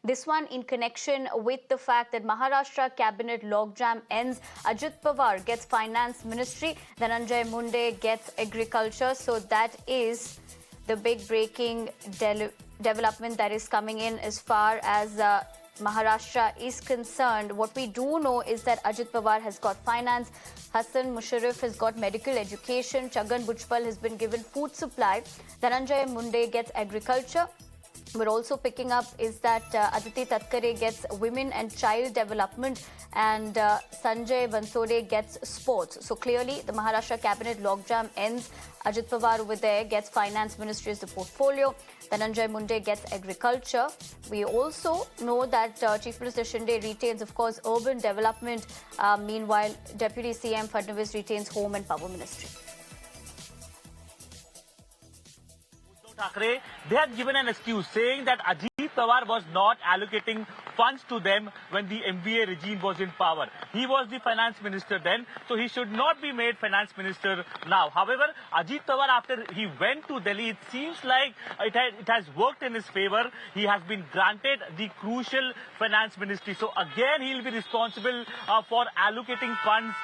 This one in connection with the fact that Maharashtra cabinet logjam ends. Ajit Pawar gets finance ministry. Dhananjay Munde gets agriculture. So that is the big breaking development that is coming in as far as Maharashtra is concerned. What we do know is that Ajit Pawar has got finance, Hassan Musharraf has got medical education, Chhagan Bhujbal has been given food supply, Dhananjay Munde gets agriculture. We're also picking up is that Aditi Tatkare gets women and child development, and Sanjay Bansode gets sports. So clearly the Maharashtra cabinet logjam ends. Ajit Pawar over there gets finance ministry as the portfolio. Dhananjay Munde gets agriculture. We also know that Chief Minister Shinde retains, of course, urban development. Meanwhile, Deputy CM Fadnavis retains home and power ministry. Thackeray, they had given an excuse saying that Ajit Pawar was not allocating funds to them when the MVA regime was in power. He was the finance minister then, so he should not be made finance minister now. However, Ajit Pawar, after he went to Delhi, it seems like it has worked in his favor. He has been granted the crucial finance ministry. So again, he will be responsible for allocating funds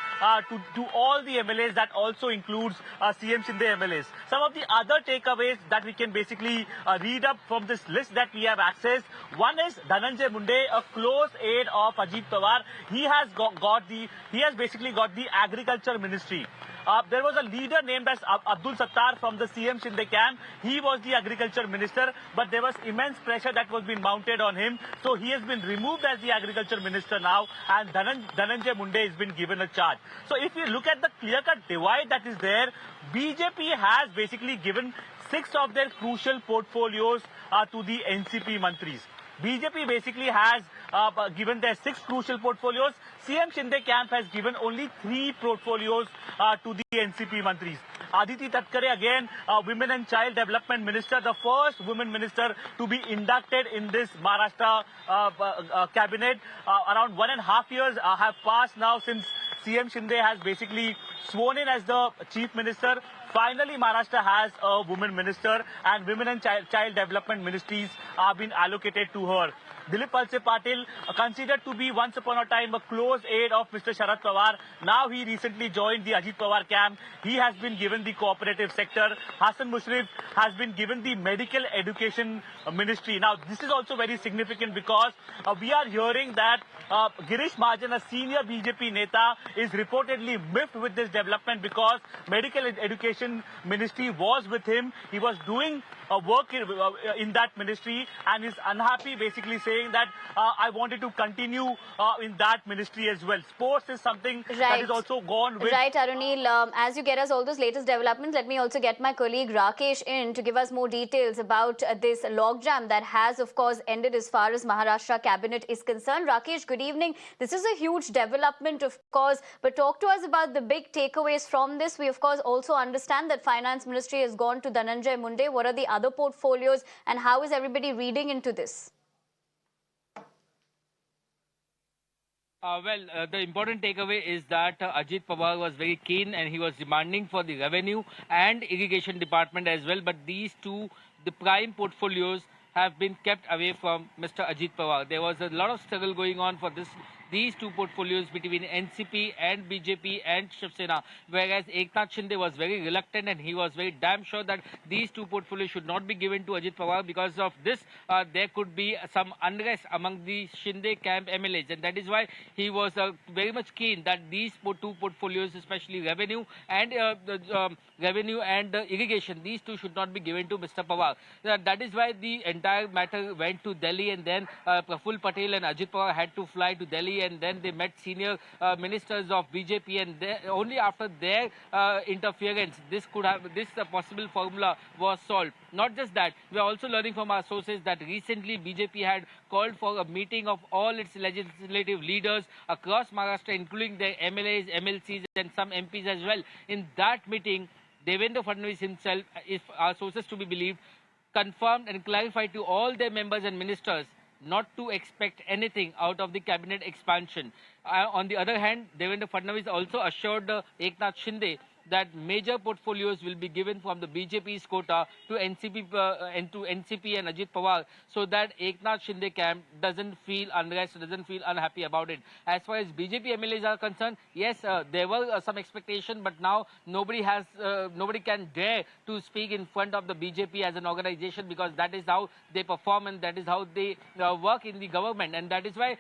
to all the MLAs. That also includes CM Shinde MLAs. Some of the other takeaways that we can basically read up from this list that we have accessed. One is Dhananjay Munde, a close aide of Ajit Pawar. He has basically got the agriculture ministry. There was a leader named as Abdul Sattar from the CM Shinde camp. He was the agriculture minister, but there was immense pressure that was being mounted on him. So he has been removed as the agriculture minister now, and Dhananjay Munde has been given a charge. So if you look at the clear-cut divide that is there, BJP has basically given 6 of their crucial portfolios to the NCP mantris. BJP basically has given their 6 crucial portfolios. CM Shinde camp has given only 3 portfolios to the NCP mantris. Aditi Tatkare, again, Women and Child Development Minister, the first woman minister to be inducted in this Maharashtra cabinet. Around 1.5 years have passed now since CM Shinde has basically sworn in as the chief minister. Finally, Maharashtra has a woman minister, and women and child development ministries are being allocated to her. Dilip Walse Patil, considered to be once upon a time a close aide of Mr. Sharad Pawar. Now he recently joined the Ajit Pawar camp. He has been given the cooperative sector. Hassan Musharraf has been given the medical education ministry. Now this is also very significant because we are hearing that Girish Mahajan, a senior BJP neta, is reportedly miffed with this development because medical education ministry was with him. He was doing work in that ministry and is unhappy, basically saying that I wanted to continue in that ministry as well. Sports is something that is also gone with. Right, Arunil, as you get us all those latest developments, let me also get my colleague Rakesh in to give us more details about this logjam that has, of course, ended as far as Maharashtra cabinet is concerned. Rakesh, good evening. This is a huge development, of course, but talk to us about the big takeaways from this. We, of course, also understand that finance ministry has gone to Dhananjay Munde. What are the other portfolios and how is everybody reading into this? The important takeaway is that Ajit Pawar was very keen and he was demanding for the revenue and irrigation department as well. But these two, the prime portfolios, have been kept away from Mr. Ajit Pawar. There was a lot of struggle going on for these two portfolios between NCP and BJP and Shivesena, whereas Eknath Shinde was very reluctant and he was very damn sure that these two portfolios should not be given to Ajit Pawar. Because of this, there could be some unrest among the Shinde camp MLAs, and that is why he was very much keen that these two portfolios, especially revenue and irrigation, these two should not be given to Mr. Pawar. That is why the entire matter went to Delhi, and then Prafull Patel and Ajit Pawar had to fly to Delhi, and then they met senior ministers of BJP, and only after their interference this possible formula was solved. Not just that, we are also learning from our sources that recently BJP had called for a meeting of all its legislative leaders across Maharashtra, including their MLAs, MLCs and some MPs as well. In that meeting, Devendra Fadnavis himself, if our sources to be believed, confirmed and clarified to all their members and ministers not to expect anything out of the cabinet expansion. On the other hand, Devendra Fadnavis also assured Eknath Shinde that major portfolios will be given from the BJP's quota to NCP and Ajit Pawar, so that Eknath Shinde camp doesn't feel unrest, doesn't feel unhappy about it. As far as BJP MLAs are concerned, yes, there were some expectation, but now nobody can dare to speak in front of the BJP as an organization, because that is how they perform and that is how they work in the government. And that is why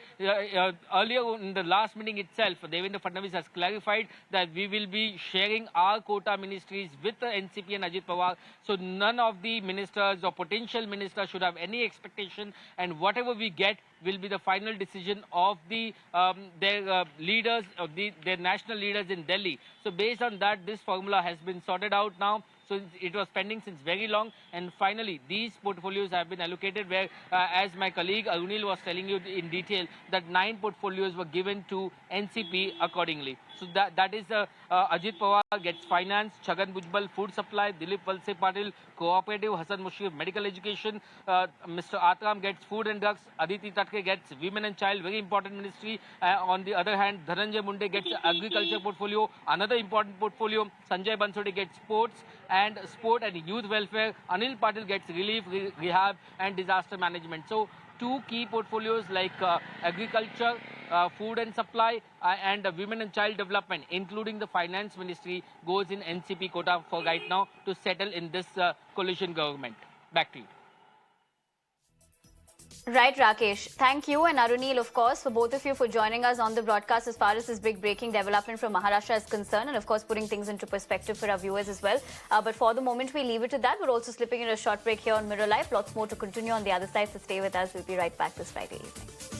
earlier in the last meeting itself, Devendra Fadnavis has clarified that we will be sharing our quota ministries with the NCP and Ajit Pawar. So none of the ministers or potential ministers should have any expectation, and whatever we get will be the final decision of their leaders, of their national leaders in Delhi. So based on that, this formula has been sorted out now. So it was pending since very long, and finally these portfolios have been allocated, where as my colleague Arunil was telling you in detail, that 9 portfolios were given to NCP accordingly. So that is Ajit Pawar gets finance, Chhagan Bhujbal food supply, Dilip Valse Patil cooperative, Hasan Mushrif medical education, Mr. Atram gets food and drugs, Aditi Tatke gets women and child, very important ministry. On the other hand, Dhananjay Munde gets agriculture portfolio, another important portfolio. Sanjay Bansode gets sports and youth welfare. Anil Patil gets relief, rehab and disaster management. So 2 key portfolios like agriculture, food and supply and women and child development, including the finance ministry, goes in NCP quota for right now to settle in this coalition government. Back to you. Right, Rakesh. Thank you, and Arunil, of course, for both of you for joining us on the broadcast as far as this big breaking development from Maharashtra is concerned, and of course putting things into perspective for our viewers as well. But for the moment, we leave it to that. We're also slipping in a short break here on Mirror Live. Lots more to continue on the other side, so stay with us. We'll be right back this Friday evening.